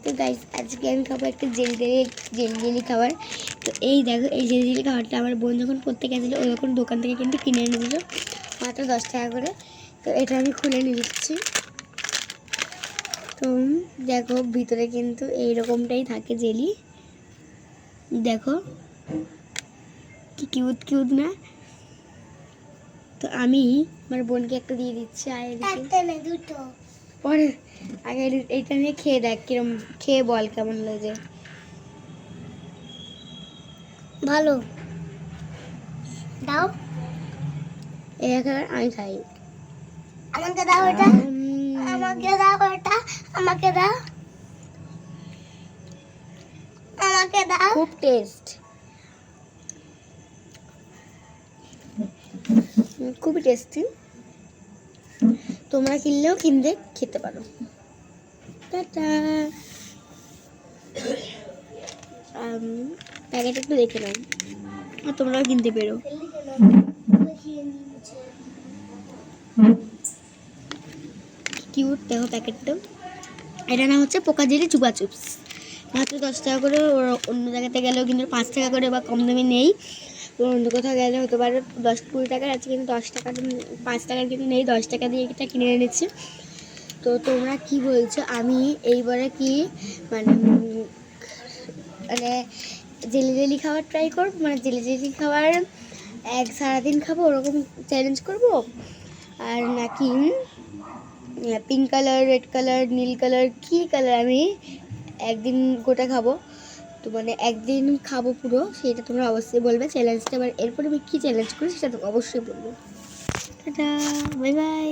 তো গাইস আজকে আমি খাবো একটা জেলি খাবার। তো এই দেখো এই জেলি খাবারটা আমার বোন যখন পড়তে গেছিলো ওই রকম দোকান থেকে কিন্তু কিনে এনে দিল মাত্র 10 টাকা করে। তো এটা আমি খুলে নিয়ে দিচ্ছি। তো দেখো ভিতরে কিন্তু এইরকমটাই থাকে জেলি, দেখো কি কিউট কিউট না। তো আমি আমার বোনকে একটা দিয়ে দিচ্ছি। দুটো পরে আগে এইটা নিয়ে খেয়ে দেখ কিরম, খেয়ে বল কেমন লাগে। ভালো দাও, এই খাবার আমি খাই। আমাকে দাও এটা, আমাকে দাও এটা, আমাকে দাও, আমাকে দাও। খুব টেস্ট, খুবই টেস্টি। তোমরা কিনলেও কিনতে খেতে পারো। টাটা। প্যাকেট একটু দেখে নাও আর তোমরাও কিনতে পারো। কিউট দেখো প্যাকেটটা। এটা না হচ্ছে পোকা জেলি চুপা চিপস, মাত্র 10 টাকা করে। ওর অন্য জায়গাতে গেলেও কিন্তু 5 টাকা করে বা কম দামে নেই। অন্য কোথাও গেলে হতে পারে 10-20 টাকার আছে, কিন্তু 10 টাকা 5 টাকার কিন্তু নেই। 10 টাকা দিয়ে এটা কিনে এনেছি। তো তোমরা কি বলছো? আমি এইবারে কি মানে মানে জেলি খাবার ট্রাই করবো, মানে জেলি খাবার সারাদিন খাবো ওরকম চ্যালেঞ্জ করব, আর নাকি পিঙ্ক কালার, রেড কালার, নীল কালার, কী কালার আমি একদিন গোটা খাবো। তো মানে একদিন খাবো পুরো, সেটা তোমরা অবশ্যই বলবে চ্যালেঞ্জটা। এবার এরপরে আমি কী চ্যালেঞ্জ করি সেটা তো অবশ্যই বলবো। Tata, bye bye.